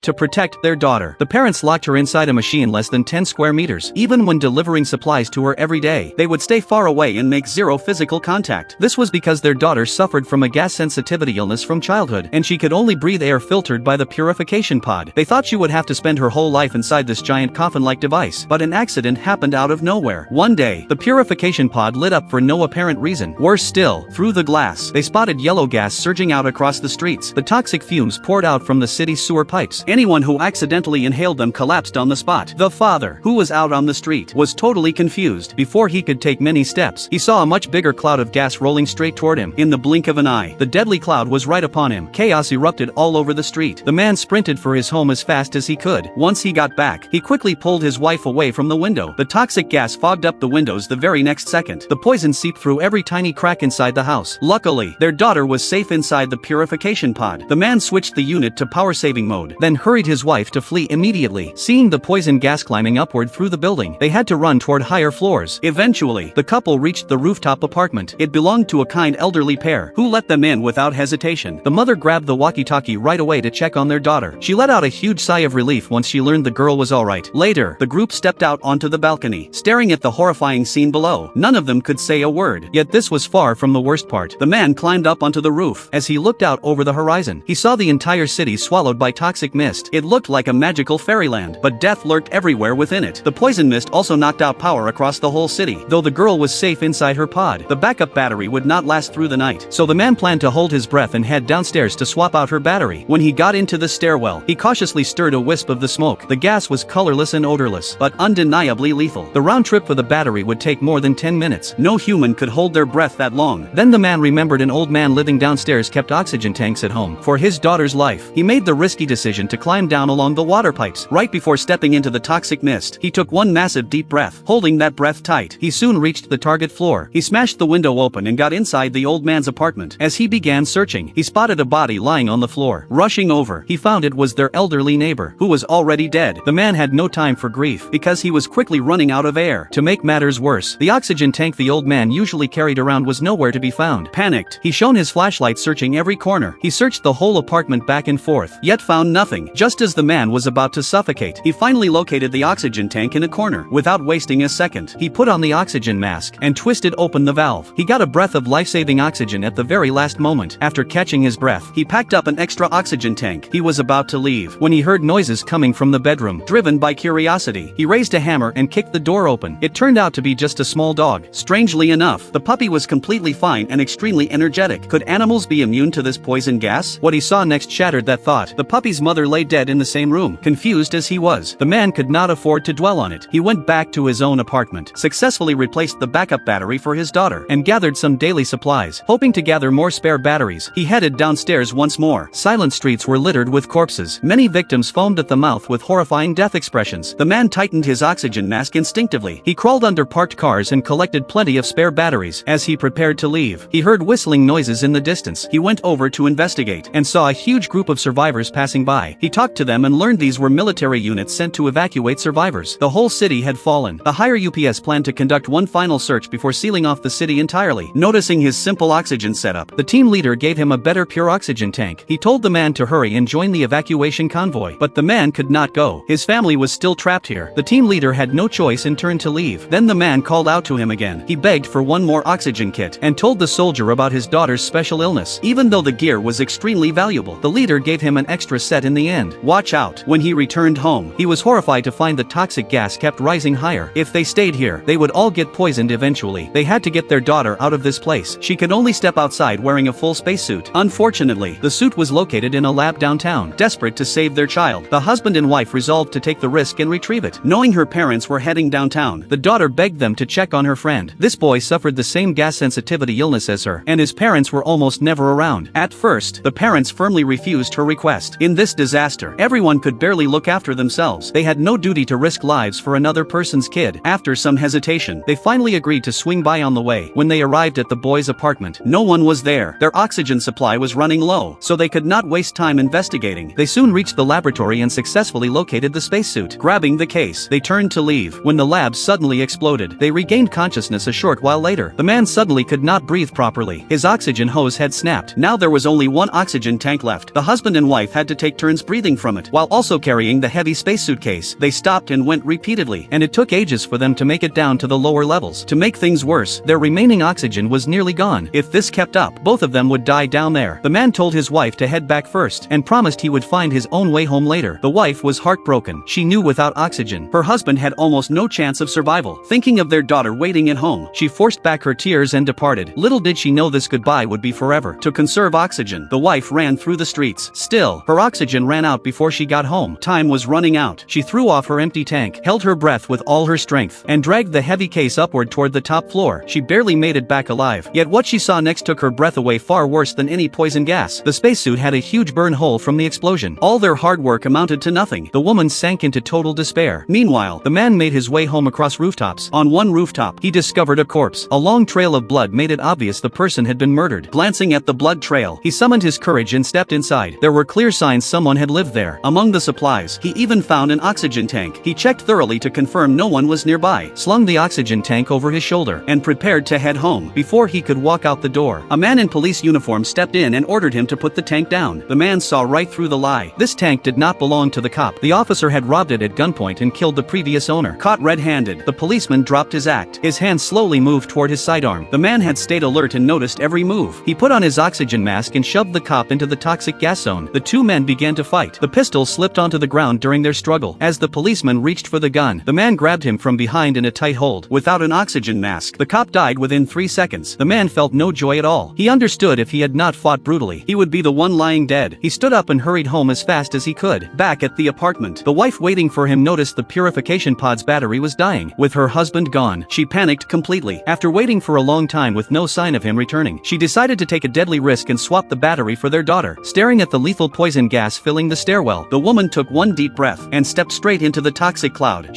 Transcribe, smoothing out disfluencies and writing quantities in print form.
to protect their daughter. The parents locked her inside a machine less than 10 square meters. Even when delivering supplies to her every day, they would stay far away and make zero physical contact. This was because their daughter suffered from a gas sensitivity illness from childhood, and she could only breathe air filtered by the purification pod. They thought she would have to spend her whole life inside this giant coffin-like device, but an accident happened out of nowhere. One day, the purification pod lit up for no apparent reason. Worse still, through the glass, they spotted yellow gas surging out across the streets. The toxic fumes poured out from the city's sewer pipes. Anyone who accidentally inhaled them collapsed on the spot. The father, who was out on the street, was totally confused. Before he could take many steps, he saw a much bigger cloud of gas rolling straight toward him. In the blink of an eye, the deadly cloud was right upon him. Chaos erupted all over the street. The man sprinted for his home as fast as he could. Once he got back, he quickly pulled his wife away from the window. The toxic gas fogged up the windows the very next second. The poison seeped through every tiny crack inside the house. Luckily, their daughter was safe inside the purification pod. The man switched the unit to power-saving mode, then hurried his wife to flee immediately. Seeing the poison gas climbing upward through the building, they had to run toward higher floors. Eventually, the couple reached the rooftop apartment. It belonged to a kind elderly pair, who let them in without hesitation. The mother grabbed the walkie-talkie right away to check on their daughter. She let out a huge sigh of relief once she learned the girl was alright. Later, the group stepped out onto the balcony, staring at the horrifying scene below. None of them could say a word. Yet this was far from the worst part. The man climbed up onto the roof. As he looked out over the horizon, he saw the entire city swallowed by toxic mist. It looked like a magical fairyland, but death lurked everywhere within it. The poison mist also knocked out power across the whole city. Though the girl was safe inside her pod, the backup battery would not last through the night. So the man planned to hold his breath and head downstairs to swap out her battery. When he got into the stairwell, he cautiously stirred a wisp of the smoke. The gas was colorless and odorless, but undeniably lethal. The round trip for the battery would take more than 10 minutes. No human could hold their breath that long. Then the man remembered an old man living downstairs kept oxygen tanks at home for his daughter's life. He made the risky decision to climb down along the water pipes. Right before stepping into the toxic mist, he took one massive deep breath. Holding that breath tight, he soon reached the target floor. He smashed the window open and got inside the old man's apartment. As he began searching, he spotted a body lying on the floor. Rushing over, he found it was their elderly neighbor, who was already dead. The man had no time for grief, because he was quickly running out of air. To make matters worse, the oxygen tank the old man usually carried around was nowhere to be found. Panicked, he shone his flashlight searching every corner. He searched the whole apartment back and forth, yet found nothing. Just as the man was about to suffocate, he finally located the oxygen tank in a corner. Without wasting a second, he put on the oxygen mask and twisted open the valve. He got a breath of life-saving oxygen at the very last moment. After catching his breath, he packed up an extra oxygen tank. He was about to leave when he heard noises coming from the bedroom. Driven by curiosity, he raised a hammer and kicked the door open. It turned out to be just a small dog. Strangely enough, the puppy was completely fine and extremely energetic. Could animals be immune to this poison gas? What he saw next shattered that thought. The puppy's mother lay dead in the same room. Confused as he was, the man could not afford to dwell on it. He went back to his own apartment, successfully replaced the backup battery for his daughter, and gathered some daily supplies. Hoping to gather more spare batteries, he headed downstairs once more. Silent streets were littered with corpses. Many victims foamed at the mouth with horrifying death expressions. The man tightened his oxygen mask instinctively. He crawled under parked cars and collected plenty of spare batteries. As he prepared to leave, he heard whistling noises in the distance. He went over to investigate, and saw a huge group of survivors passing by. He talked to them and learned these were military units sent to evacuate survivors. The whole city had fallen. The higher UPS planned to conduct one final search before sealing off the city entirely. Noticing his simple oxygen setup, the team leader gave him a better pure oxygen tank. He told the man to hurry and join the evacuation convoy, but the man could not go. His family was still trapped here. The team leader had no choice and turned to leave. Then the man called out to him again. He begged for one more oxygen kit and told the soldier about his daughter's special illness. Even though the gear was extremely valuable, the leader gave him an extra set in the end. Watch out. When he returned home, he was horrified to find the toxic gas kept rising higher. If they stayed here, they would all get poisoned eventually. They had to get their daughter out of this place. She could only step outside wearing a full spacesuit. Unfortunately, the suit was located in a lab downtown. Desperate to save their child, the husband and wife resolved to take the risk and retrieve it. Knowing her parents were heading downtown, the daughter begged them to check on her friend. This boy suffered the same gas sensitivity illness as her, and his parents were almost never around. At first, the parents firmly refused her request. In this disaster, everyone could barely look after themselves. They had no duty to risk lives for another person's kid. After some hesitation, they finally agreed to swing by on the way. When they arrived at the boy's apartment, no one was there. Their oxygen supply was running low, so they could not waste time investigating. They soon reached the laboratory and successfully located the spacesuit. Grabbing the case, they turned to leave when the lab suddenly exploded. They regained consciousness a short while later. The man suddenly could not breathe properly. His oxygen hose had snapped. Now there was only one oxygen tank left. The husband and wife had to take turns breathing from it, while also carrying the heavy space suitcase. They stopped and went repeatedly, and it took ages for them to make it down to the lower levels. To make things worse, their remaining oxygen was nearly gone. If this kept up, both of them would die down there. The man told his wife to head back first, and promised he would find his own way home later. The wife was heartbroken. She knew without oxygen, her husband had almost no chance of survival. Thinking of their daughter waiting at home, she forced back her tears and departed. Little did she know this goodbye would be forever. To conserve oxygen, the wife ran through the streets. Still, her oxygen ran out before she got home. Time was running out. She threw off her empty tank, held her breath with all her strength, and dragged the heavy case upward toward the top floor. She barely made it back alive. Yet what she saw next took her breath away far worse than any poison gas. The spacesuit had a huge burn hole from the explosion. All their hard work amounted to nothing. The woman sank into total despair. Meanwhile, the man made his way home across rooftops. On one rooftop, he discovered a corpse. A long trail of blood made it obvious the person had been murdered. Glancing at the blood trail, he summoned his courage and stepped inside. There were clear signs someone had lived there. Among the supplies, he even found an oxygen tank. He checked thoroughly to confirm no one was nearby, slung the oxygen tank over his shoulder, and prepared to head home. Before he could walk out the door, a man in police uniform stepped in and ordered him to put the tank down. The man saw right through the lie. This tank did not belong to the cop. The officer had robbed it at gunpoint and killed the previous owner. Caught red-handed, the policeman dropped his act. His hand slowly moved toward his sidearm. The man had stayed alert and noticed every move. He put on his oxygen mask and shoved the cop into the toxic gas zone. The two men began to fight. The pistol slipped onto the ground during their struggle. As the policeman reached for the gun, the man grabbed him from behind in a tight hold. Without an oxygen mask, the cop died within 3 seconds. The man felt no joy at all. He understood if he had not fought brutally, he would be the one lying dead. He stood up and hurried home as fast as he could. Back at the apartment, the wife waiting for him noticed the purification pod's battery was dying. With her husband gone, she panicked completely. After waiting for a long time with no sign of him returning, she decided to take a deadly risk and swap the battery for their daughter. Staring at the lethal poison gas filling the stairwell, the woman took one deep breath and stepped straight into the toxic cloud.